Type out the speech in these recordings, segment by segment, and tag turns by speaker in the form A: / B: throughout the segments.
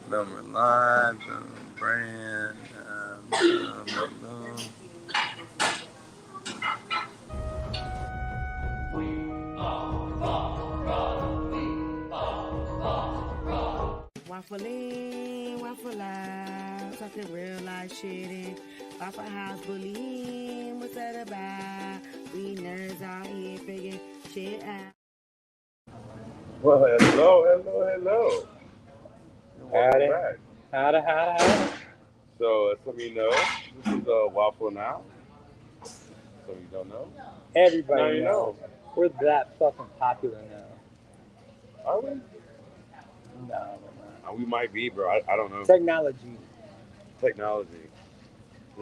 A: Number live, brand.
B: Waffle in, waffle out, talking real life shit in Waffle House bullying. What's that about? We nerds out here figuring shit out.
A: Well, hello. Welcome back.
C: Howdy.
A: So, some of you know, this is WafflN OUT. Some of you don't know.
C: Everybody knows. We're that fucking popular now.
A: Are we?
C: No.
A: We might be, bro. I don't know.
C: Technology.
A: Is that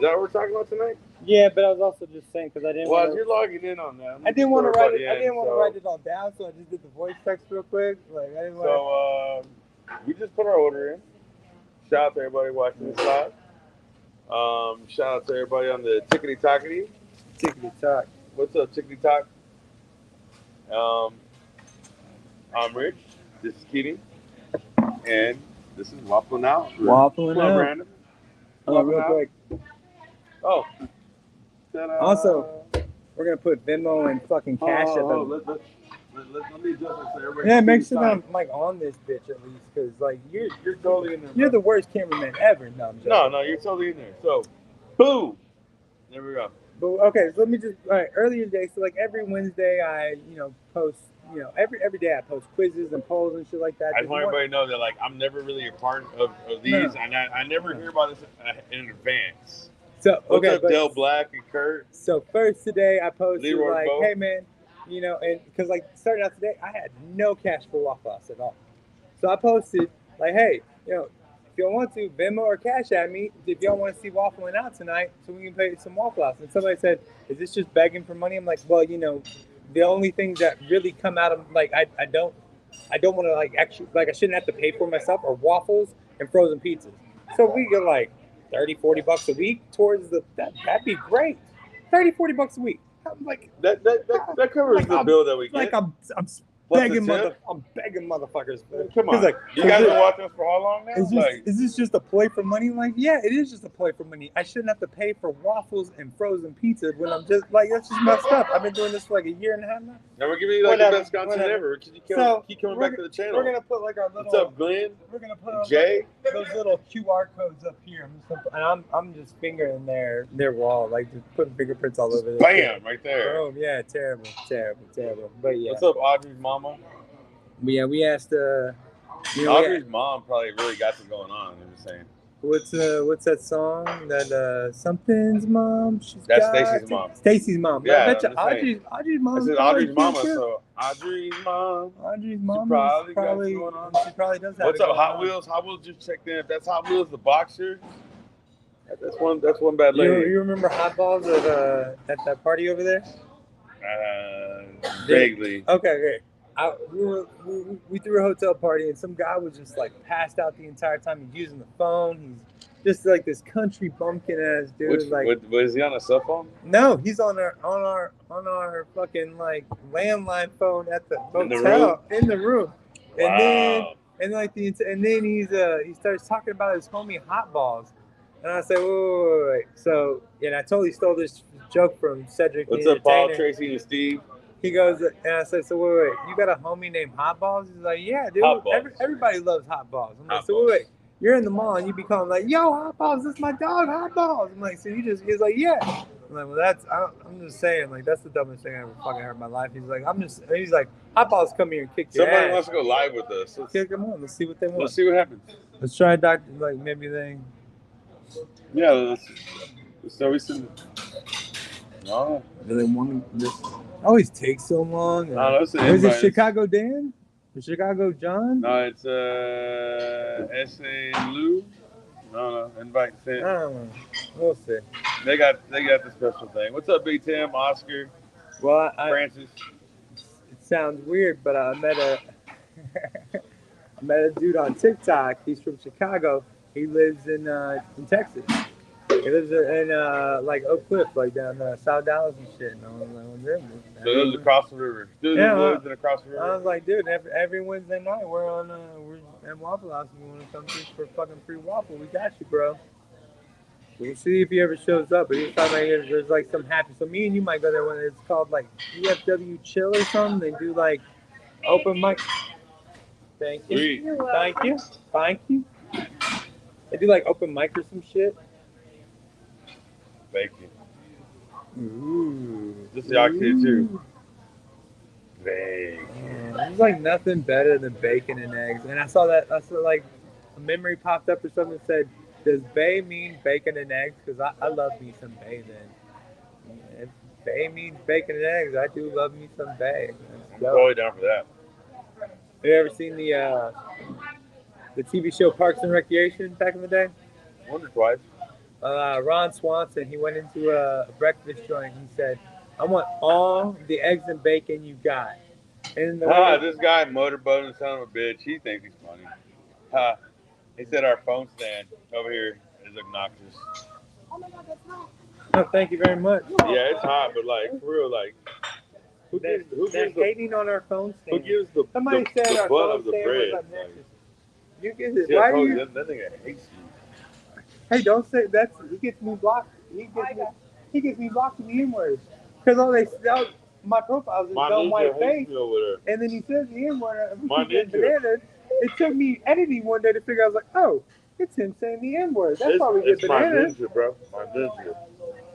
A: what we're talking about tonight?
C: Yeah, but I was also just saying because I didn't.
A: Well, if you're logging in on that,
C: I didn't want to write it. I didn't want to write it all down, so I just did the voice text real quick. Like I didn't want.
A: So we just put our order in. Shout out to everybody watching this live. Shout out to everybody on the TIK
C: Tok.
A: What's up, TIK Tok? I'm Rich. This is Keenan. And this is WafflN OUT.
C: WafflN OUT.
A: Brandon.
C: Real quick.
A: Oh.
C: Also, we're gonna put Venmo and fucking cash at them.
A: Let me adjust it so everybody.
C: Yeah, make sure I'm like on this bitch at least, because like you're
A: totally in there.
C: You're the worst cameraman ever. No,
A: you're totally in there. So, boom. There we go.
C: But okay, so let me just earlier today. So like every Wednesday, I post. Every day I post quizzes and polls and shit like that.
A: I just want everybody to know that like I'm never really a part of these, and I never hear about this in advance.
C: So
A: what's up, Del Black and Kurt?
C: So first today I posted
A: Leroy
C: like,
A: Bo.
C: hey man, and because like starting out today I had no cash for Waffle House at all. So I posted like, hey, if y'all want to Venmo or cash at me if y'all want to see WafflN OUT tonight, so we can pay some Waffle House. And somebody said, is this just begging for money? I'm like, well, the only things that really come out of like I don't want to like actually like I shouldn't have to pay for myself are waffles and frozen pizzas. So we get like $30-$40 a week towards that'd be great. $30-$40 a week. I'm like that
A: covers like the bill that we get.
C: Like I'm begging motherfuckers.
A: Come on,
C: like,
A: you guys been watching us for how long now?
C: Is this just a play for money? Like, yeah, it is just a play for money. I shouldn't have to pay for waffles and frozen pizza when I'm just like that's just messed up. I've been doing this for like a year and a half now.
A: And we're giving you like the best content ever. Keep coming back to the channel.
C: We're gonna put like our little.
A: What's up, Glenn?
C: We're gonna put
A: Jay.
C: Those little QR codes up here. I'm just fingering their wall, like just putting fingerprints all over.
A: Bam, right there.
C: Oh yeah, terrible. But yeah.
A: What's up, Audrey's mama?
C: Yeah, we asked.
A: Audrey's mom probably really got it going on. I'm just saying.
C: What's that song? That something's mom.
A: That's Stacy's mom.
C: Stacy's mom.
A: Yeah,
C: I bet you Audrey's mom.
A: This is Audrey's mama. So Audrey's mom.
C: Audrey's mom
A: probably got
C: going
A: on.
C: She probably does have.
A: What's up, Hot Wheels? Hot Wheels just checked in. If that's Hot Wheels, the boxer. That's one bad lady.
C: You remember Hot Balls at that party over there?
A: Vaguely.
C: Okay. We threw a hotel party and some guy was just like passed out the entire time. He's using the phone. He's just like this country bumpkin ass dude.
A: Was he on a cell phone?
C: No, he's on our fucking like landline phone at the hotel in the room.
A: Wow.
C: And then he starts talking about his homie Hot Balls. And I said, wait. So, and I totally stole this joke from Cedric.
A: What's up, Paul, Tracy, and Steve?
C: He goes, and I said, so wait, you got a homie named Hot Balls? He's like, yeah, dude. Everybody loves Hot Balls. I'm like, so wait, you're in the mall and you be calling like, yo, Hot Balls, that's my dog, Hot Balls. I'm like, so he's like, yeah. I'm like, well, I'm just saying, like, that's the dumbest thing I ever fucking heard in my life. He's like, Hot Balls, come here and kick your ass.
A: Somebody wants to go live with us.
C: Let's kick them on. Let's see what they want.
A: Let's see what happens.
C: Let's try maybe they.
A: Yeah, so we said, no.
C: Do they want this? Always takes so long.
A: Is
C: it Chicago Dan? Or Chicago John?
A: No, it's S.A. Lou. No, invite sent.
C: I don't know. We'll see.
A: They got the special thing. What's up, Big Tim, Oscar, Francis?
C: It sounds weird, but I met a dude on TikTok. He's from Chicago. He lives in Texas. He lives in like Oak Cliff, like down South Dallas and shit. And I was like, well,
A: So it was across the river. Through the woods and across the river.
C: I was like, dude, every Wednesday night we're at Waffle House. If you want to come through for fucking free waffle, we got you, bro. We'll see if he ever shows up. But he was talking about there's like some happy. So me and you might go there when it's called like EFW Chill or something. They do like open mic. Thank you.
A: Sweet.
C: Thank you. Thank you. They do like open mic or some shit.
A: Thank you.
C: Ooh.
A: This is y'all kid too. Bacon.
C: There's like nothing better than bacon and eggs. And I saw like a memory popped up or something that said, does bay mean bacon and eggs? Because I love me some bay then. If bay means bacon and eggs, I do love me some bay.
A: I'm totally down for that.
C: Have you ever seen the TV show Parks and Recreation back in the day?
A: Once or twice.
C: Ron Swanson, he went into a breakfast joint and he said, I want all the eggs and bacon you got. And
A: this guy motorboating son of a bitch, he thinks he's funny. He said our phone stand over here is obnoxious.
B: Oh my God, that's hot.
C: Oh, thank you very much.
A: Yeah, it's hot, but like, for real, like, who
C: they're hating on our phone stand.
A: Who gives the
C: Somebody said
A: the
C: our
A: butt
C: phone
A: of the
C: stand
A: bread?
C: was obnoxious. You get it.
A: Yeah,
C: Why do you?
A: that nigga hates you.
C: Hey, don't say that. He gets me blocked. He gets me blocked in the N-word. Because my profile is dumb white face. And then he says the N-word. Banana. It took me editing one day to figure out, I was like, oh, it's him saying the N-word. That's why we get banana.
A: It's my ninja, bro. My ninja.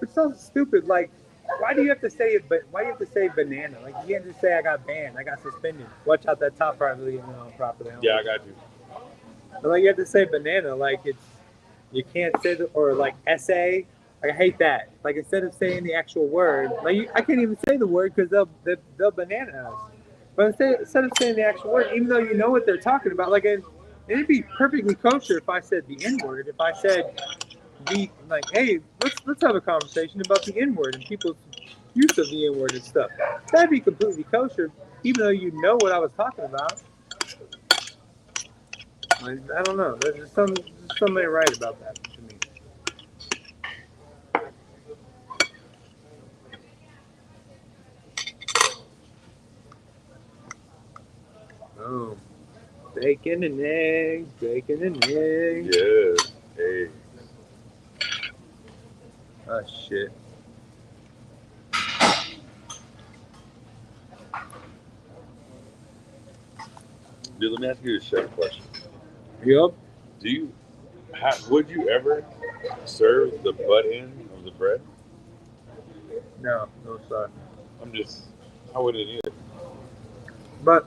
C: It's so stupid. Like, why do you have to say it? But why do you have to say banana? Like, you can't just say I got banned. I got suspended. Watch out, that top part really properly.
A: Yeah, I got you.
C: But like, you have to say banana. Like, you can't say or like essay. Like, I hate that. Like, instead of saying the actual word, like I can't even say the word because they'll banana us. But instead of saying the actual word, even though you know what they're talking about, like it'd be perfectly kosher if I said the N-word. If I said hey, let's have a conversation about the N-word and people's use of the N-word and stuff. That'd be completely kosher, even though you know what I was talking about. Like, I don't know. There's something right about that to me. Oh, bacon and eggs, bacon and eggs.
A: Yeah, eggs.
C: Oh, shit.
A: Dude, let me ask you a chef question.
C: Yup.
A: Would you ever serve the butt end of the bread?
C: No, sorry.
A: I wouldn't either.
C: But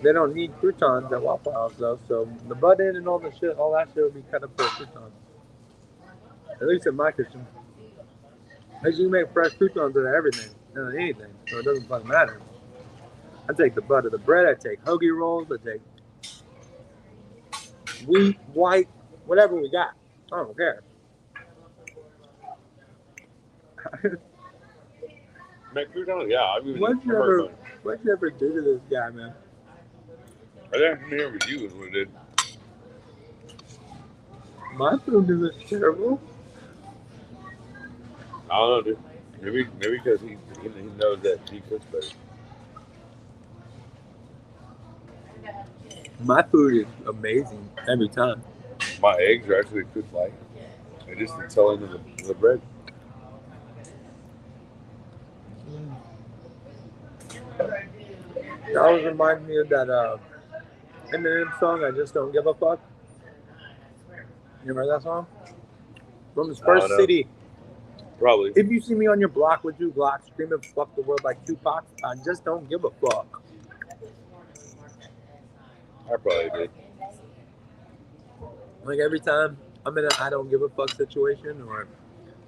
C: they don't need croutons at Waffle House though, so the butt end and all that shit would be cut up for croutons. At least in my kitchen. Because you make fresh croutons out of everything, out of anything, so it doesn't fucking matter. I take the butt of the bread, I take hoagie rolls, I take wheat, white, whatever we got. I don't care.
A: Make croutons? Yeah.
C: What'd you ever do to this guy, man?
A: I didn't come here with you when we did.
C: My food is terrible.
A: I don't know, dude. Maybe because he knows that he cooks better.
C: My food is amazing every time.
A: My eggs are actually cooked light. They're just the telling of the bread.
C: It always reminds me of that Eminem song, I Just Don't Give a Fuck. You remember that song? From his first CD.
A: Probably.
C: If you see me on your block with you, Glock, screaming fuck the world like Tupac, I just don't give a fuck.
A: I probably did.
C: Like every time I'm in a I don't give a fuck situation or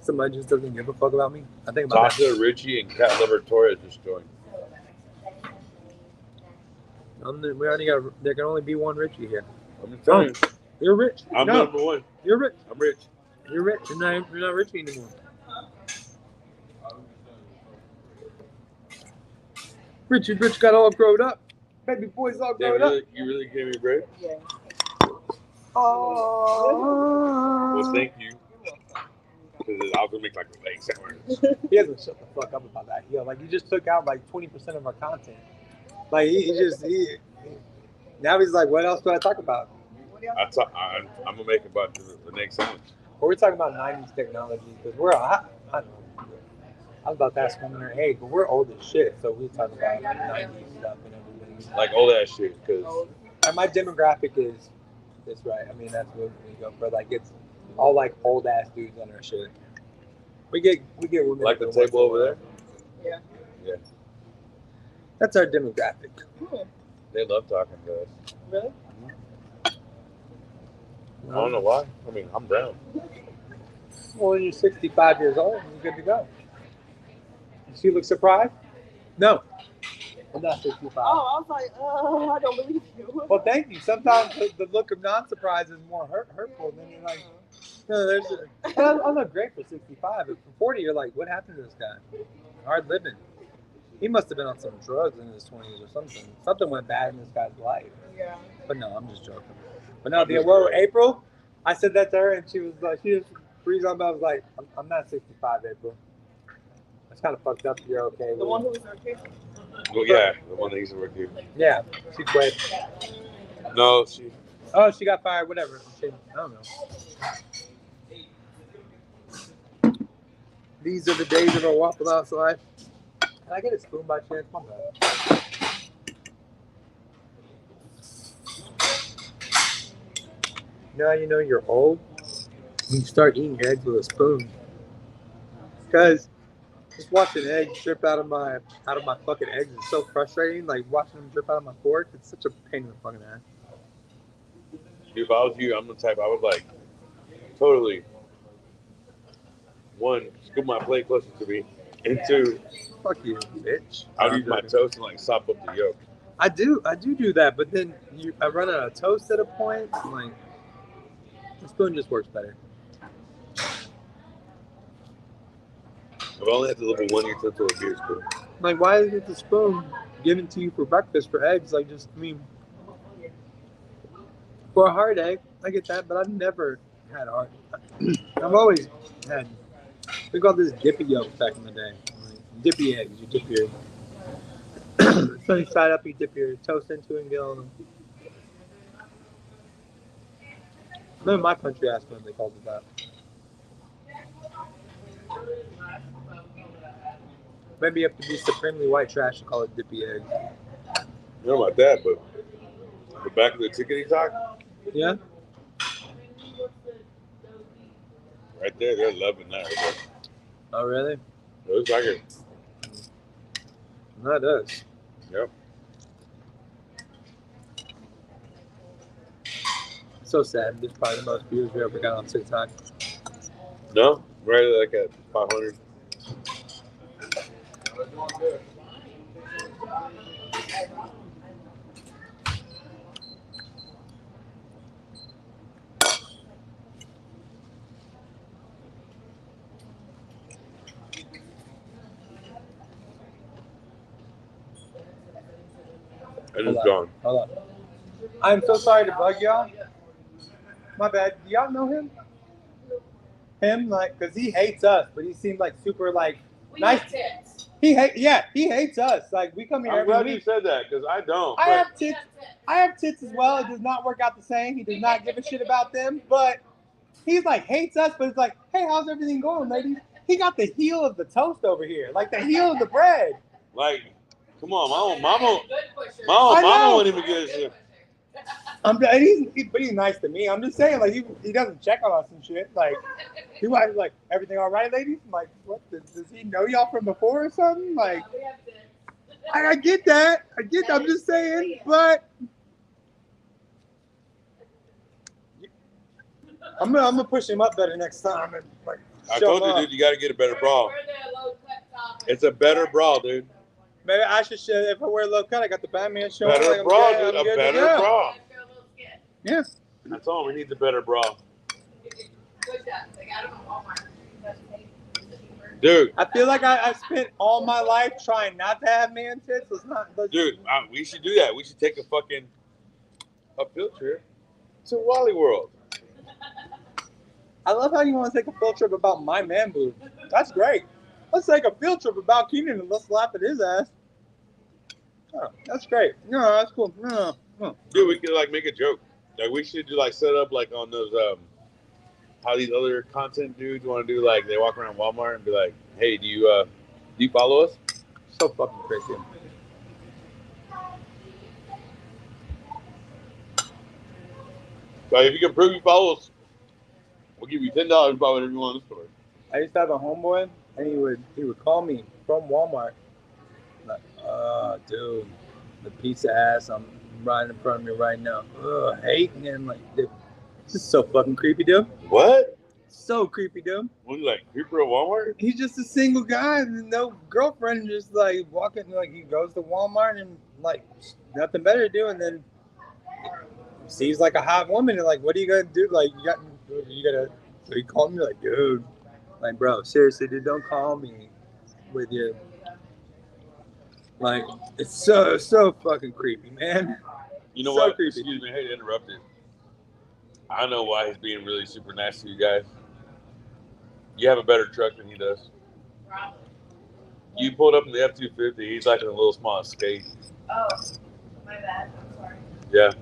C: somebody just doesn't give a fuck about me, I think about
A: Tasha,
C: that.
A: Richie, and Cat Liver Torres just joined.
C: We already got. There can only be one Richie here.
A: I'm just telling you.
C: You're rich.
A: I'm number one.
C: You're rich.
A: I'm rich.
C: You're rich. You're not Richie anymore. Richie Rich got all grown up. Baby boy's all grown up.
A: You really gave me bread?
B: Yeah.
C: Oh.
A: Well, thank you. Because I was gonna make like a leg sandwich.
C: He hasn't shut the fuck up about that. Yo, like, he just took out like 20% of our content. Like, now he's like, what else do I talk about?
A: I'm gonna make about the next sandwich.
C: But we're talking about 90s technology because I don't know. I was about to ask women their age, but we're old as shit, so we talk about 90s stuff and everything.
A: Like old ass shit, because
C: my demographic is right. I mean, that's what we go for. Like, it's all like old ass dudes on our shit. We get women
A: like the table over there. Yeah.
C: That's our demographic.
A: They love talking to us.
B: Really?
A: I don't know why. I mean, I'm down.
C: Well, when you're 65 years old, you're good to go. Does she look surprised? No. I'm not 65.
B: Oh, I was like, I don't believe you.
C: Well, thank you. Sometimes the look of non-surprise is more hurtful than you're like, no, I look great for 65. But for 40, you're like, what happened to this guy? Hard living. He must have been on some drugs in his 20s or something. Something went bad in this guy's life.
B: Yeah.
C: But no, I'm just joking. But no, April, I said that to her, and she was like, she just breezed on. But I was like, I'm not 65, April. That's kind of fucked up. You're okay.
B: The one who was in our case?
A: Well, yeah, the one that used to work here.
C: Yeah, she quit.
A: No, she.
C: Oh, she got fired. Whatever. I don't know. These are the days of our Waffle House life. Can I get a spoon by chance? My bad. Now you know you're old. You start eating eggs with a spoon. Because just watching eggs drip out of my fucking eggs is so frustrating. Like watching them drip out of my fork, it's such a pain in the fucking ass.
A: If I was you, I'm the type I would like totally one, scoop my plate closer to me, and two,
C: fuck you, bitch.
A: I'll use my toast and like sop up the yolk.
C: I do that, but then I run out of toast at a point. Like the spoon just works better.
A: I've only had to live with 1 utensil of beer spoon.
C: Like, why is it the spoon given to you for breakfast for eggs? Like, just, I mean, for a hard egg, I get that, but I've never had hard. I've always had, we called this dippy yolk back in the day. Like, dippy eggs, you dip your sunny side up, you dip your toast into it and get on them. None of my country asked when they called it that. Maybe you have to be supremely white trash to call it dippy egg.
A: You know about that, but the back of the TIK Tok?
C: Yeah?
A: Right there, they're loving that. Right there.
C: Oh, really?
A: It looks like it.
C: No, it does.
A: Yep.
C: So sad. This is probably the most views we ever got on TikTok.
A: No? Right like at 500. And it's gone.
C: Hold on. I'm so sorry to bug y'all. My bad. Do y'all know him? Him, like, because he hates us, but he seemed like super, like, nice. He hates us. Like, we come here
A: I'm
C: every
A: glad
C: week.
A: you said that, because I don't.
C: I have tits as well. It does not work out the same. He does not give a shit about them, but he's like hates us, but it's like, hey, how's everything going, ladies? He got the heel of the toast over here, like the heel of the bread.
A: Like, come on, my own mama won't even get a shit.
C: But he's nice to me. I'm just saying, like, he doesn't check on us and shit. Like, he was like, everything all right, ladies? I'm like, what? Does he know y'all from before or something? Like, I get that. I'm just saying, but I'm gonna push him up better next time. And, like,
A: I told you, dude, you got to get a better bra. It's a better bra, dude.
C: Maybe I should if I wear low cut, I got the Batman show.
A: Better bra, dude. A better bra.
C: Yeah.
A: That's all. We need the better bra. Dude.
C: I feel like I spent all my life trying not to have man tits.
A: Dude, we should do that. We should take a field trip to Wally World.
C: I love how you want to take a field trip about my man boob. That's great. Let's take a field trip about Keenan and let's laugh at his ass. Oh, that's great. No, that's cool. No.
A: Dude, we could like make a joke. Like we should do like set up like on those how these other content dudes want to do like they walk around Walmart and be like, hey, do you follow us?
C: So fucking crazy.
A: So if you can prove you follow us, we'll give you $10 to buy whatever you want in the store.
C: I used to have a homeboy, and he would call me from Walmart. Like, dude, the piece of ass I'm right in front of me right now. Hating him like, dude, this is so fucking creepy, dude.
A: What?
C: So creepy, dude.
A: What, like creeper at Walmart?
C: He's just a single guy and no girlfriend, just like walking, like he goes to Walmart and like nothing better to do, and then sees like a hot woman and like, what are you gonna do? Like you gotta. So he called me like, dude, like bro, seriously, dude, don't call me with you. Like it's so fucking creepy, man.
A: You know
C: So
A: what?
C: creepy.
A: Excuse me, I hate to interrupt you. I know why he's being really super nice to you guys. You have a better truck than he does. You pulled up in the F-250. He's like in a little small Escape.
D: Oh, my bad. I'm sorry.
A: Yeah.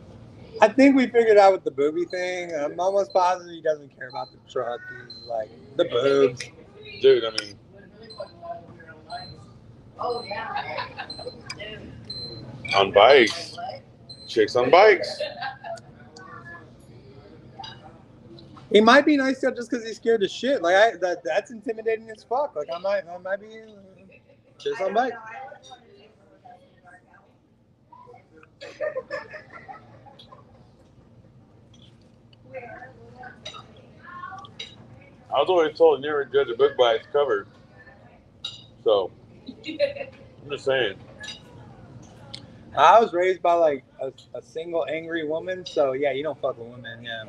C: I think we figured out with the booby thing. I'm almost positive he doesn't care about the truck. He's like the boobs.
A: Dude, I mean.
D: Oh, yeah.
A: On bikes. Chicks on bikes.
C: He might be nice just because he's scared of shit. Like that's intimidating as fuck. Like I might be just on bike.
A: I was always told never judge a book by its cover. So, I'm just saying.
C: I was raised by like a single angry woman, so yeah, you don't fuck with women, yeah.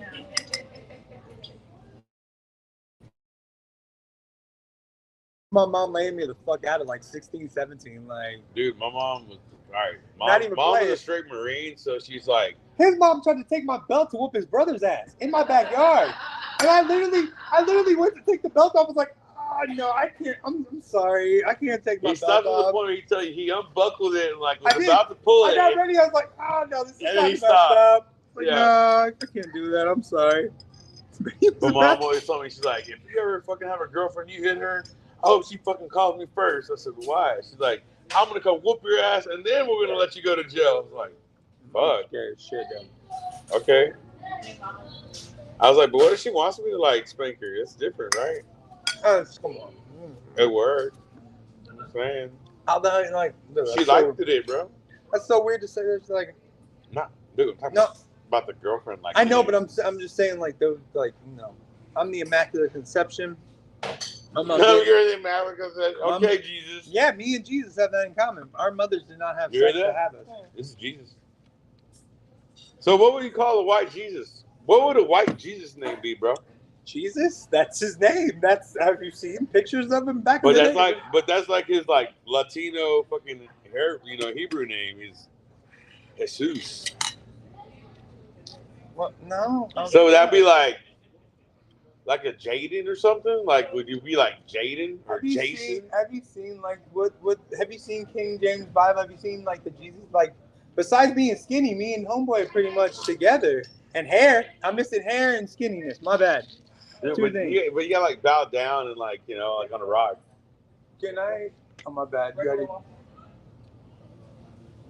C: My mom laid me the fuck out at like 16, 17. Like,
A: dude, my mom was alright.
C: Not even
A: Mom was
C: playing.
A: a straight Marine, so she's like,
C: his mom tried to take my belt to whoop his brother's ass in my backyard, and I literally went to take the belt off. I was like, oh no, I can't. I'm sorry, I can't take my
A: he
C: belt
A: stopped at the
C: off.
A: point where he tell you he unbuckled it and like
C: I
A: was
C: did.
A: about to pull
C: I
A: it.
C: got ready. I was like, oh no, this is
A: And
C: not
A: then he
C: messed
A: stopped.
C: up. Like,
A: Yeah.
C: no, I can't do that. I'm sorry.
A: My mom always told me, she's like, if you ever fucking have a girlfriend, you hit her, I hope she fucking calls me first. I said, why? She's like, I'm gonna come whoop your ass and then we're gonna let you go to jail. I was like, fuck.
C: Scared shit, though.
A: Okay. I was like, but what if she wants me to like spank her? It's different, right?
C: Come on.
A: It worked. I'm saying.
C: Although, like, dude,
A: She liked it, bro.
C: That's so weird to say. It's like,
A: Not, dude, I'm talking
C: no,
A: about the girlfriend. Like,
C: I know, but I'm just saying, like, those, like, no, I'm the Immaculate Conception. I'm
A: No,
C: not
A: you're the America. Okay, Jesus.
C: yeah, me and Jesus have that in common. Our mothers did not have
A: You hear
C: sex
A: that?
C: to have us.
A: This is Jesus. So, what would you call a white Jesus? What would a white Jesus name be, bro?
C: Jesus, that's his name. Have you seen pictures of him back
A: But
C: in the
A: that's
C: day?
A: that's like his like Latino fucking Hebrew name is Jesus.
C: Well, no.
A: So would that be like a Jaden or something? Like, would you be like Jaden or Jason?
C: Have you seen like what? Have you seen King James Bible? Have you seen like the Jesus? Like, besides being skinny, me and Homeboy are pretty much together. And hair, I'm missing hair and skinniness. My bad.
A: Yeah,
C: Two
A: but,
C: things.
A: you gotta like bow down and like like on a rock.
C: Can I? Oh, my bad. You got it.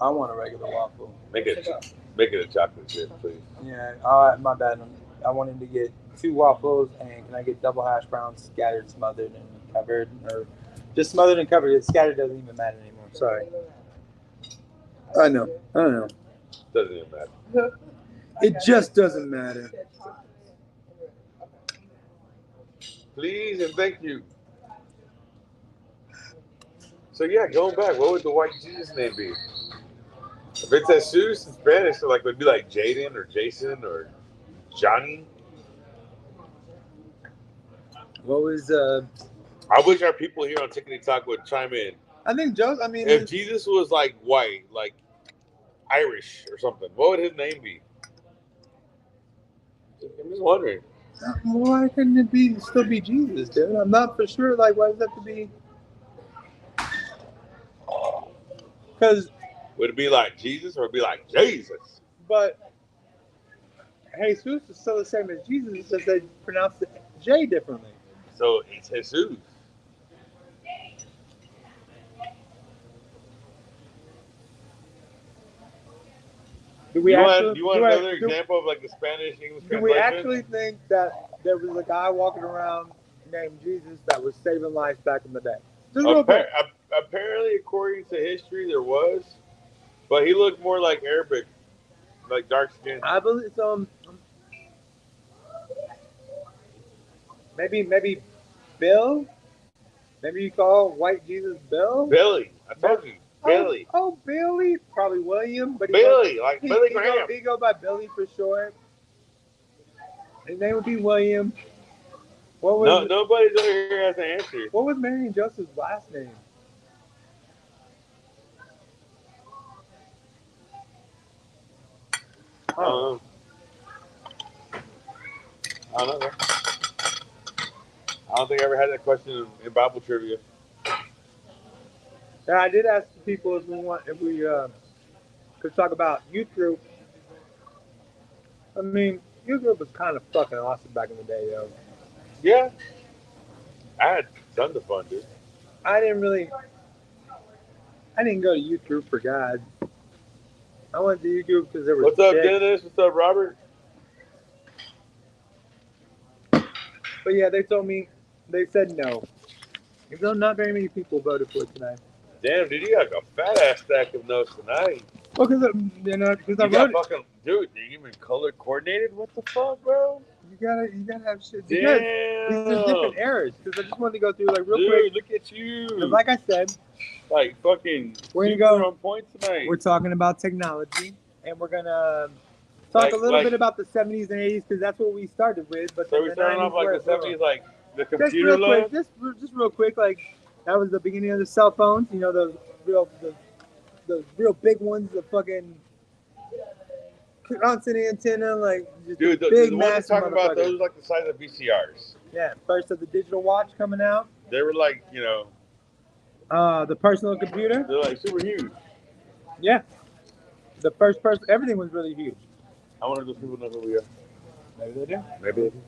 C: I want a regular waffle.
A: Make it a chocolate chip, please.
C: Yeah. All right. My bad. I wanted to get 2 waffles, and can I get double hash browns, scattered, smothered, and covered, or just smothered and covered? Scattered doesn't even matter anymore. Sorry. I know.
A: Doesn't even matter.
C: It just doesn't matter.
A: Please and thank you. So yeah, going back, what would the white Jesus name be? If it's Jesus in Spanish, so like would it be like Jaden or Jason or Johnny?
C: What was
A: I wish our people here on TIK Tok would chime in.
C: I think Joe. I mean,
A: If Jesus was like white, like Irish or something, what would his name be? I'm just wondering.
C: Why couldn't it still be Jesus, dude? I'm not for sure. Like, why does that have to be? Because.
A: Would it be like Jesus or would it be like Jesus?
C: But Jesus is still the same as Jesus, it's just they pronounce the J differently.
A: So it's Jesus.
C: Do we
A: you
C: actually?
A: want another example of like the Spanish English translation?
C: Do we actually think that there was a guy walking around named Jesus that was saving lives back in the day?
A: Apparently, according to history, there was, but he looked more like Arabic, like dark skin.
C: I believe so. Maybe Bill. Maybe you call white Jesus Bill.
A: Billy, I told you, Billy.
C: Oh, Billy. Probably William, but
A: Billy Graham.
C: He go by Billy for short. His name would be William.
A: Nobody's over here has an answer.
C: What was Mary and Joseph's last name?
A: I don't know. I don't think I ever had that question in Bible trivia.
C: Yeah, I did ask the people if we could talk about youth group. I mean, youth group was kind of fucking awesome back in the day, yo.
A: Yeah. I had tons of fun, dude.
C: I didn't go to youth group for God. I went to youth group because there was.
A: What's up, Dennis? What's up, Robert?
C: But yeah, they said no. Even though not very many people voted for it tonight.
A: Damn, dude, you got a fat ass stack of notes tonight.
C: Well, because I wrote it.
A: Dude, you even color coordinated? What the fuck, bro?
C: You gotta have shit.
A: Damn.
C: These are different errors. Because I just wanted to go through like real
A: quick.
C: Look
A: at you.
C: Like I said,
A: like fucking.
C: We're gonna go
A: on point tonight.
C: We're talking about technology, and we're gonna talk a little bit about the 70s and 80s because that's what we started with. But
A: so we're starting off like the 70s, like the computer
C: love. Just real quick, like that was the beginning of the cell phones. You know, the real big ones, the fucking constant antenna, like just
A: dude,
C: big
A: the
C: massive
A: ones you're talking about, those like the size of VCRs.
C: Yeah, first of the digital watch coming out.
A: They were like,
C: the personal computer.
A: They're like super huge.
C: Yeah, the first person, everything was really huge.
A: I wonder if those people know who we are.
C: Maybe they do.
A: Maybe they do.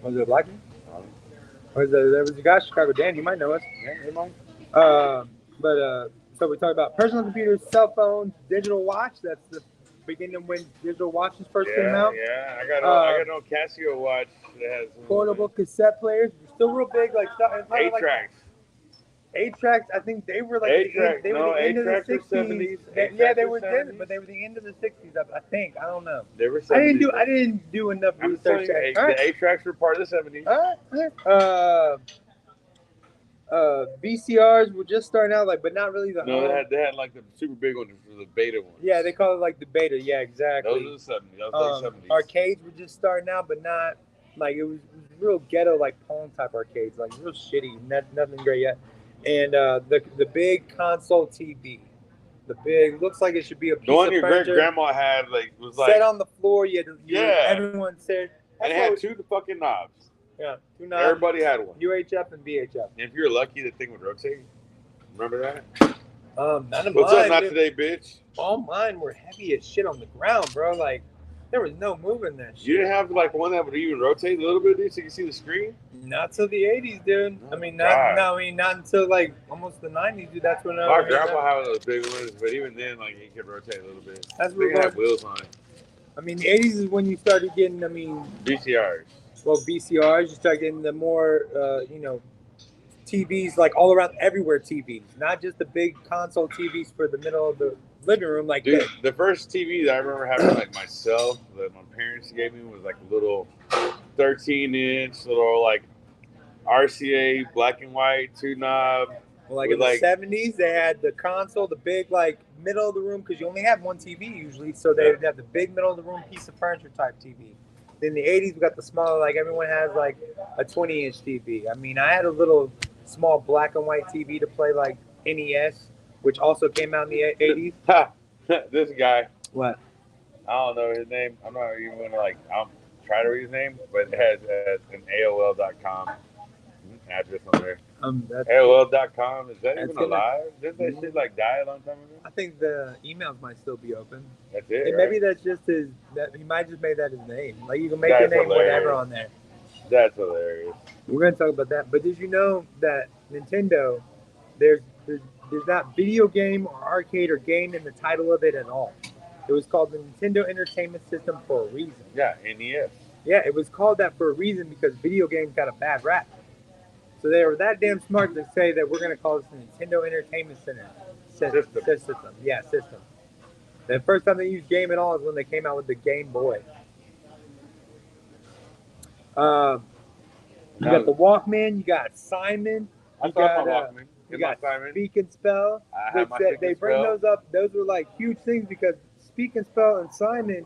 C: Was it a black man? There was a guy, Chicago Dan. You might know us.
A: Yeah, they might.
C: So we talk about personal computers, cell phones, digital watch. That's the beginning when digital watches first came out.
A: Yeah, I got an old Casio watch that has
C: portable cassette players. Still real big, like 8-tracks. 8-tracks. I think they were like they were the end of the 60s. They were then, but they were the end of the 60s. I think. I don't know.
A: They were 70s.
C: I didn't do enough research.
A: The 8-tracks were part of the 70s.
C: VCRs were just starting out, but not really the.
A: No, they had like the super big ones, the beta ones.
C: Yeah, they call it like the beta. Yeah, exactly.
A: Those are the 70s. That was like 70s.
C: Arcades were just starting out, but not like it was real ghetto, like Pong type arcades, like real shitty, nothing great yet. And the big console TV, looks like it should be a piece of furniture.
A: The one your great grandma had was
C: set on the floor.
A: Yeah.
C: Everyone said.
A: And it had two fucking knobs.
C: Yeah, 2 knobs.
A: Everybody had one.
C: UHF and VHF.
A: And if you're lucky, the thing would rotate. Remember that?
C: None of
A: What's
C: mine.
A: up, not today, bitch?
C: All mine were heavy as shit on the ground, bro. Like there was no moving that shit.
A: You didn't have like one that would even rotate a little bit, dude, so you can see the screen.
C: Not till the 80s, dude.
A: Oh,
C: not until like almost the 90s, dude. That's when
A: my grandpa had those big ones, but even then, like he could rotate a little bit.
C: That's
A: they had wheels on it.
C: I mean, the 80s is when you started getting.
A: VCRs.
C: Well, VCRs, you start getting the more, TVs, like all around everywhere TVs, not just the big console TVs for the middle of the living room. Like,
A: dude, the first TV that I remember having, like myself, that my parents gave me was like a little 13-inch, little like RCA black and white 2-knob.
C: Well, like in the 70s, they had the console, the big like middle of the room, because you only have one TV usually, so they would have the big middle of the room piece of furniture type TV. In the 80s, we got the smaller, like everyone has like a 20-inch TV. I mean, I had a little small black and white TV to play like NES, which also came out in the 80s.
A: This guy.
C: What?
A: I don't know his name. I'm not even gonna like. try to read his name, but it has an AOL.com address on there.
C: That's,
A: AOL.com, is that
C: that's
A: even
C: gonna-
A: alive? Didn't that shit like die a long time ago?
C: I think the emails might still be open.
A: That's it.
C: And
A: Right?
C: maybe that's just his. That he might just made that his name. Like you can make
A: That's
C: your name
A: hilarious.
C: whatever on there.
A: That's hilarious.
C: We're gonna talk about that. But did you know that Nintendo, there's not video game or arcade or game in the title of it at all. It was called the Nintendo Entertainment System for a reason.
A: Yeah, NES.
C: Yeah, it was called that for a reason because video games got a bad rap. So they were that damn smart to say that we're gonna call this the Nintendo Entertainment Center system. Yeah, system. The first time they used game at all is when they came out with the Game Boy. You got the Walkman, you got Simon,
A: I
C: you
A: thought
C: got
A: my Walkman.
C: you
A: In my
C: got
A: Simon.
C: Speak and Spell.
A: I
C: Which
A: have my
C: they
A: Speak and
C: bring
A: Spell.
C: those up. Those were like huge things because Speak and Spell and Simon,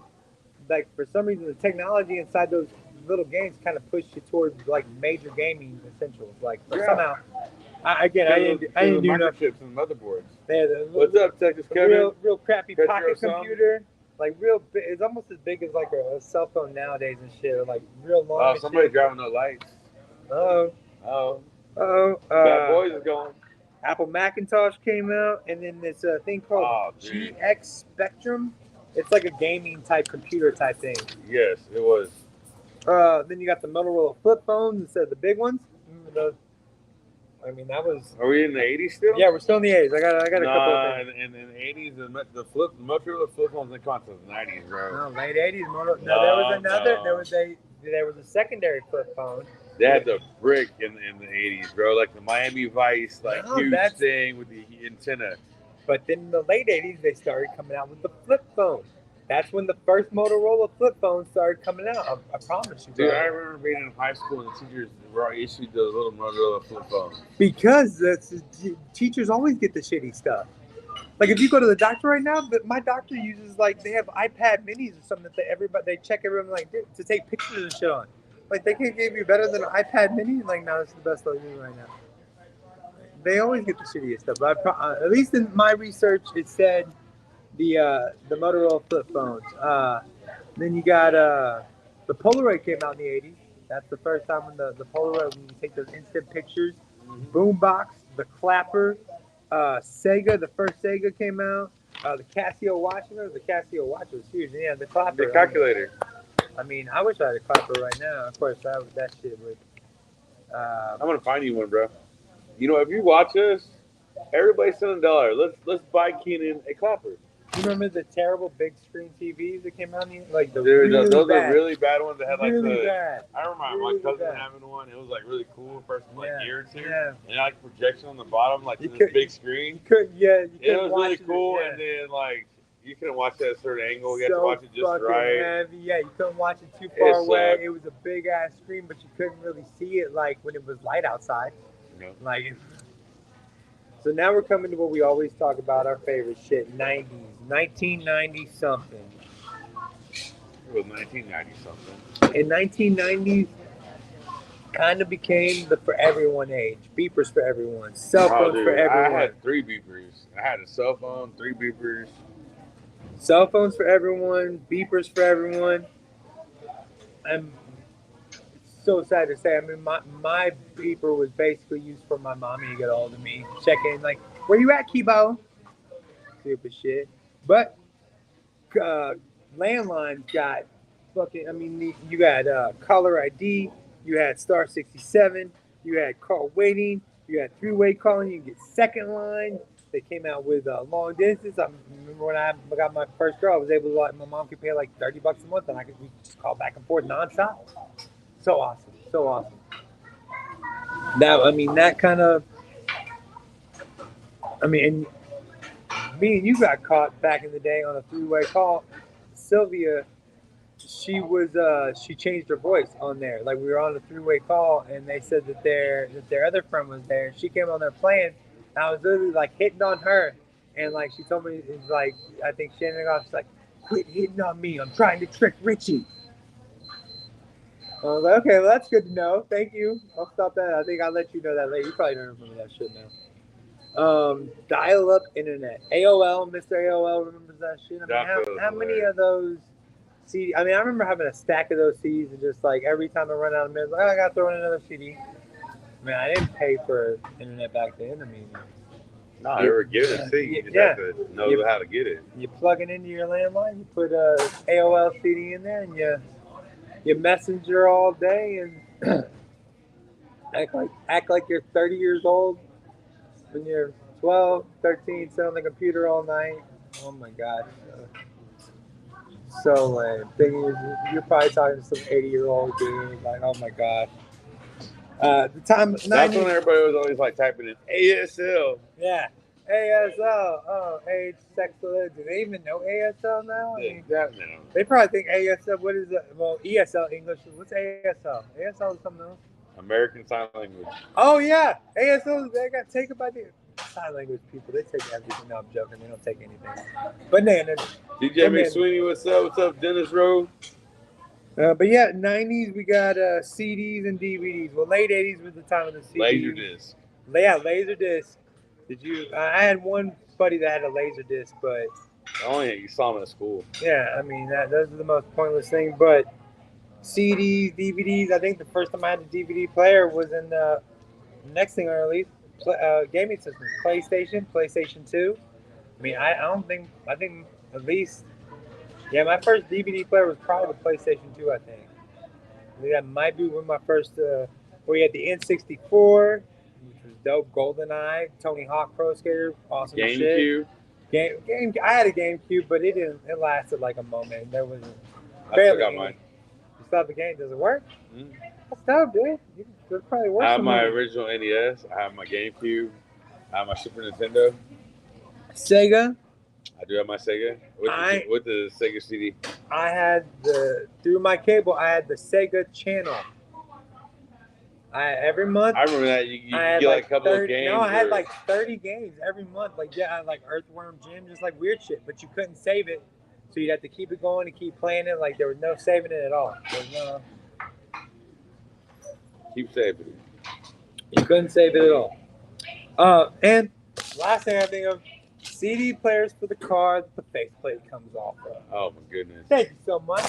C: like for some reason, the technology inside those little games kind of pushed you towards like major gaming essentials. Like but
A: Yeah.
C: somehow, I didn't do enough.
A: microchips and motherboards.
C: They had a
A: What's up, Texas Kevin?
C: real crappy
A: Petro
C: pocket
A: some?
C: computer. Like real, it's almost as big as like a cell phone nowadays and shit. Like real long.
A: Oh,
C: and
A: somebody
C: shit.
A: driving no lights.
C: Oh,
A: Bad boys is going.
C: Apple Macintosh came out, and then this thing called
A: Oh, dude.
C: GX Spectrum. It's like a gaming type computer type thing.
A: Yes, it was.
C: Then you got the Motorola flip phones instead of the big ones. Remember those? I mean, that was.
A: Are we in the 80s still?
C: Yeah, we're still in the 80s. I got a couple
A: Nah,
C: of things.
A: in the 80s, the Motorola flip phones didn't come out until the 90s, bro.
C: No, late 80s. No, there
A: No,
C: was another.
A: no.
C: There was a secondary flip phone.
A: They had the brick in the 80s, bro. Like the Miami Vice, like
C: No,
A: huge
C: that's-
A: thing with the antenna.
C: But then in the late 80s, they started coming out with the flip phone. That's when the first Motorola flip phone started coming out. I promise you, bro.
A: Dude, I remember being in high school and the teachers were issued those little Motorola flip phones.
C: Because teachers always get the shitty stuff. Like if you go to the doctor right now, but my doctor uses like they have iPad minis or something that they check everyone like to take pictures and shit on. Like they can't give you better than an iPad mini. Like no, this is the best they'll use right now. They always get the shittiest stuff. But at least in my research, it said the Motorola flip phones. Then you got the Polaroid came out in the 80s. That's the first time when the Polaroid, when you take those instant pictures. Boombox, the Clapper, Sega, the first Sega came out. The Casio watch, the Casio watch was huge. Yeah, the Clapper.
A: The calculator.
C: I mean, I wish I had a Clapper right now. Of course, that shit would.
A: I'm gonna find you one, bro. You know, if you watch us, everybody's selling $1. Let's buy Keenan a clapper.
C: You remember the terrible big screen TVs that came out? Like the
A: Dude,
C: really
A: those
C: bad,
A: are really bad ones that had like
C: really
A: the.
C: bad.
A: I remember
C: Really
A: my cousin
C: bad.
A: having one. It was like really cool. First like
C: Yeah,
A: year or two,
C: yeah.
A: and like projection on the bottom, like
C: You
A: this
C: could-
A: big screen.
C: You couldn't, yeah. You
A: It
C: couldn't
A: was
C: watch
A: really
C: it,
A: cool,
C: yeah.
A: and then like you couldn't watch it at a certain angle. You had to
C: So
A: watch it just
C: fucking
A: right.
C: heavy. Yeah, you couldn't watch it too
A: It
C: far away.
A: sucked.
C: It was a big ass screen, but you couldn't really see it like when it was light outside.
A: You know?
C: Like, so now we're coming to what we always talk about, our favorite shit, 90s, 1990 something.
A: It was 1990 something.
C: In 1990s, kind of became the for everyone age. Beepers for everyone. Cell phones
A: dude,
C: for everyone.
A: I had 3 beepers. I had a cell phone, 3 beepers.
C: Cell phones for everyone. Beepers for everyone. I'm so sad to say. I mean, my beeper was basically used for my mommy to get a hold of me. Check in, like, where you at, Kibo? Stupid shit. But landlines got fucking, I mean, you got caller ID. You had Star 67. You had call waiting. You had three-way calling. You can get second line. They came out with long distance. I remember when I got my first girl, I was able to, like, my mom could pay like $30 a month, and we could just call back and forth nonstop. So awesome. So awesome. That kind of, me and you got caught back in the day on a three-way call. Sylvia, she changed her voice on there. Like, we were on a three-way call, and they said that their other friend was there. She came on there playing, and I was literally like hitting on her, and like she told me, it's like, I think she ended off, she's like, quit hitting on me, I'm trying to trick Richie. I was like, okay, well, that's good to know. Thank you. I'll stop that. I think I'll let you know that later. You probably don't remember that shit now. Dial-up internet. AOL, Mr. AOL remembers that shit. I mean, how many of those CD. I mean, I remember having a stack of those CDs and just like every time I run out of minutes, like, I got to throw in another CD. I mean, I didn't pay for internet back then. I mean,
A: no, they were giving it to you. You just have to know how to get it.
C: You plug it into your landline, you put a AOL CD in there, and you messenger all day and act like you're 30 years old when you're 12, 13, sit on the computer all night. Oh my gosh. So lame. Thing is, you're probably talking to some 80-year-old dude. Like, oh my gosh. The time.
A: That's when everybody was always like typing in ASL.
C: Yeah. ASL. Oh, age, sex, religion. Do they even know ASL now? I mean, they probably think ASL. What is it? Well, ESL, English. What's ASL? ASL is something else.
A: American Sign Language.
C: Oh, yeah. ASL, they got taken by the sign language people. They take everything. No, I'm joking. They don't take anything. Bananas.
A: DJ McSweeney, what's up? What's up, Dennis Rowe?
C: But yeah, 90s, we got CDs and DVDs. Well, late 80s was the time of the CDs.
A: Laserdisc.
C: Yeah, Laserdisc. Did you? I had one buddy that had a Laserdisc, but...
A: Oh, yeah, you saw him at school.
C: Yeah, I mean, those are the most pointless thing. But CDs, DVDs, I think the first time I had a DVD player was in the next thing I released, gaming system, PlayStation 2. I mean, I think at least, yeah, my first DVD player was probably the PlayStation 2, I think. That might be when my first, we had the N64, which was dope, GoldenEye, Tony Hawk Pro Skater, awesome
A: GameCube.
C: shit. Game. I had a GameCube, but it lasted like a moment. There wasn't.
A: I still got mine.
C: You still have the game? Does it work?
A: Mm-hmm.
C: That's dope, dude. It probably works.
A: I have my original NES. I have my GameCube. I have my Super Nintendo.
C: Sega.
A: I do have my Sega with the Sega CD.
C: I had through my cable. I had the Sega channel. Every month.
A: I remember that you get like a couple of games.
C: No, I had like 30 games every month. Like I had like Earthworm Jim, just like weird shit. But you couldn't save it, so you'd have to keep it going and keep playing it. Like there was no saving it at all. There was no.
A: Keep saving it.
C: You couldn't save it at all. And last thing I think of, CD players for the car that the faceplate comes off of.
A: Oh my goodness.
C: Thank you so much.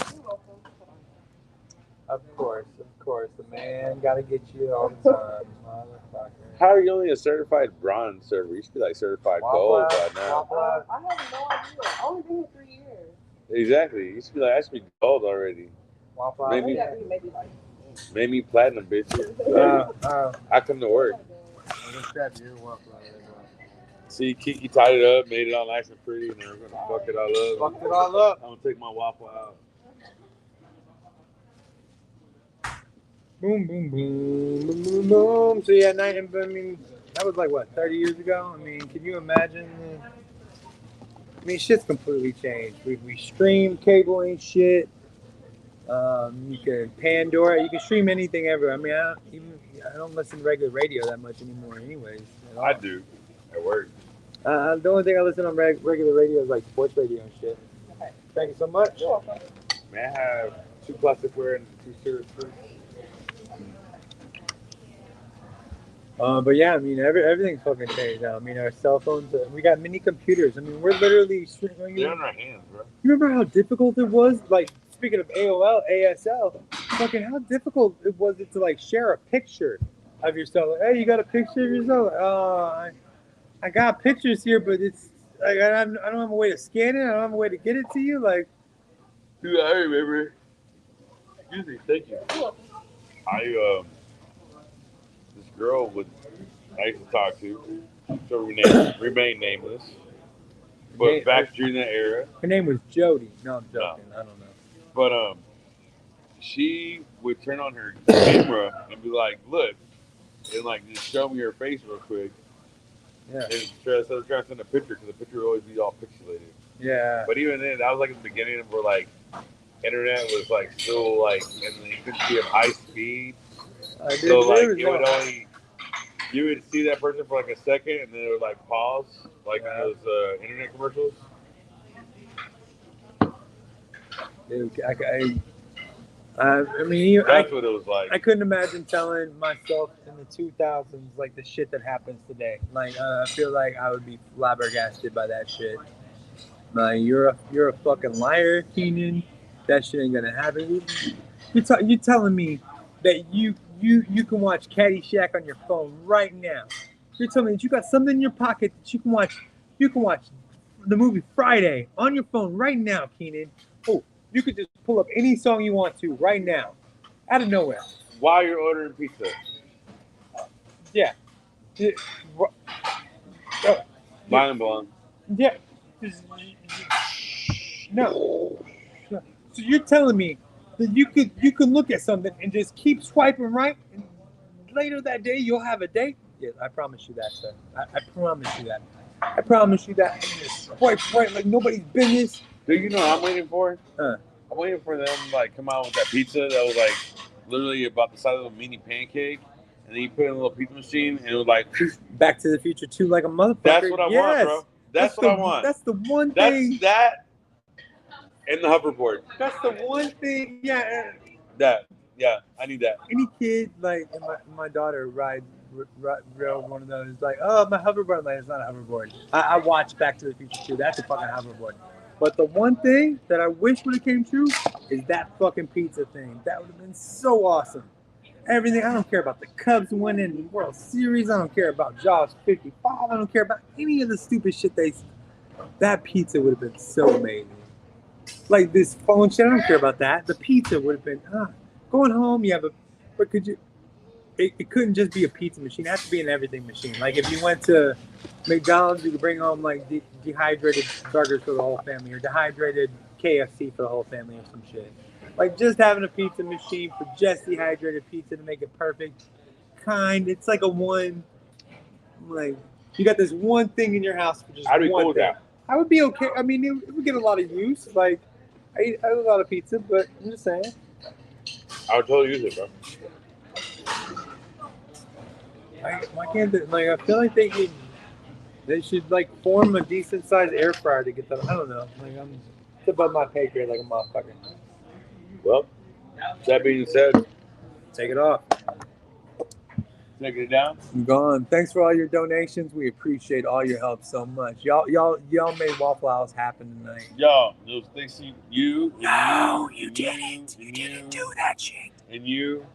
C: Of course. The man got to get you all the time. Motherfucker.
A: How are you only a certified bronze server? You should be like certified gold by now.
D: I have no idea. I only been here 3 years.
A: Exactly. You should be like, I should be gold already. Maybe platinum, bitch. I come to work. See, Kiki tied it up, made it all nice and pretty, and then we're going to fuck it all up. I'm going to take my waffle out.
C: Boom, boom, boom, boom, boom, boom. So yeah, I mean, that was like what, 30 years ago? I mean, can you imagine? I mean, shit's completely changed. We stream cable and shit. You can Pandora. You can stream anything ever. I mean, I don't listen to regular radio that much anymore, anyways.
A: I do at work.
C: The only thing I listen on regular radio is like sports radio and shit. Okay. Thank you so much.
A: You're welcome. May I have 2 plasticware and 2 syrup fruit?
C: But yeah, I mean, everything's fucking changed now. I mean, our cell phones, we got mini computers. I mean, we're literally streaming.
A: They're on our hands, bro.
C: You remember how difficult it was? Like, speaking of AOL, ASL, fucking how difficult it was to like share a picture of yourself. Like, hey, you got a picture of yourself? I got pictures here, but it's like I don't have a way to scan it. I don't have a way to get it to you. Like,
A: dude, I remember. Excuse me, thank you. This girl I used to talk to, so remain nameless. But back during that era,
C: her name was Jody. No, I'm joking. No. I don't know.
A: But she would turn on her camera and be like, "Look," and like just show me her face real quick.
C: Yeah.
A: And try to send a picture because the picture would always be all pixelated.
C: Yeah.
A: But even then, that was like at the beginning of where like internet was like still like in the infancy of high speed. So like it would only, you would see that person for like a second and then it would like pause, like in those internet commercials.
C: Dude, I mean,
A: that's what it was like.
C: I couldn't imagine telling myself in the 2000s like the shit that happens today. Like I feel like I would be flabbergasted by that shit. Like you're a fucking liar, Keenan. That shit ain't gonna happen. You telling me that you can watch Caddyshack on your phone right now? You're telling me that you got something in your pocket that you can watch. You can watch the movie Friday on your phone right now, Keenan. Oh, you could just pull up any song you want to right now, out of nowhere.
A: While you're ordering pizza.
C: Yeah.
A: Mind blown.
C: Yeah. No. So you're telling me that you could look at something and just keep swiping right, and later that day you'll have a date? Yes, I promise you that, sir. I promise you that. I promise you that. Just swipe right like nobody's business.
A: Dude, you know what I'm waiting for?
C: I'm
A: waiting for them to like come out with that pizza that was like literally about the size of a mini pancake, and then you put it in a little pizza machine, and it was like
C: Back to the Future 2 like a motherfucker.
A: That's what I want, bro. That's what I want.
C: That's the one thing.
A: That and the hoverboard.
C: That's the one thing. Yeah.
A: Yeah, I need that.
C: Any kid, like my daughter rode one of those, like, oh, my hoverboard. I'm like, it's not a hoverboard. I watched Back to the Future 2. That's a fucking hoverboard. But the one thing that I wish would have came true is that fucking pizza thing. That would have been so awesome. Everything. I don't care about the Cubs winning the World Series. I don't care about Jaws 55. I don't care about any of the stupid shit that pizza would have been so amazing. Like this phone shit, I don't care about that. The pizza would have been, going home, but could you, it couldn't just be a pizza machine. It has to be an everything machine. Like if you went to McDonald's, you could bring home like dehydrated burgers for the whole family, or dehydrated KFC for the whole family, or some shit. Like just having a pizza machine for just dehydrated pizza to make it perfect. It's like a one, like you got this one thing in your house for just
A: I'd be
C: one
A: cool with
C: thing.
A: that.
C: I would be okay. I mean, it would get a lot of use. Like I eat a lot of pizza, but I'm just saying.
A: I would totally use it, bro.
C: Why can't they, like, I feel like they should like form a decent sized air fryer to get that. I don't know. Like it's above my pay grade like a motherfucker.
A: Well, that being said,
C: Take it off.
A: taking it down.
C: I'm gone. Thanks for all your donations. We appreciate all your help so much. Y'all made Waffle House happen tonight.
A: Yo, those things you.
C: No, you didn't. You didn't do that shit.
A: And you,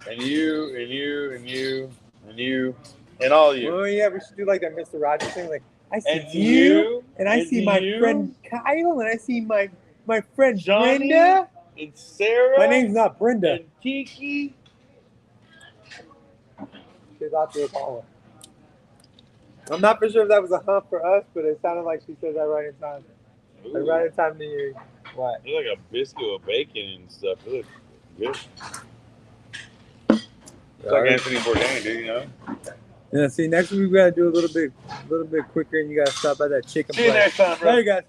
A: and you, and you, and you, and you, and all of you.
C: Oh yeah, we should do like that Mr. Rogers thing. Like I see
A: And
C: you, and I
A: and
C: see my
A: you.
C: friend Kyle, and I see my friend
A: Johnny,
C: Brenda.
A: and Sarah.
C: My name's not Brenda.
A: And Kiki.
C: She's out there calling. I'm not for sure if that was a hump for us, but it sounded like she said that right in time. Like right in time to you. What?
A: It's like a biscuit with bacon and stuff. It looks good. It's like Anthony Bourdain, dude, you know?
C: Yeah, see, next week we gotta do a little bit quicker, and you gotta stop by that chicken
A: See you
C: place.
A: next time, bro.
C: Later, guys.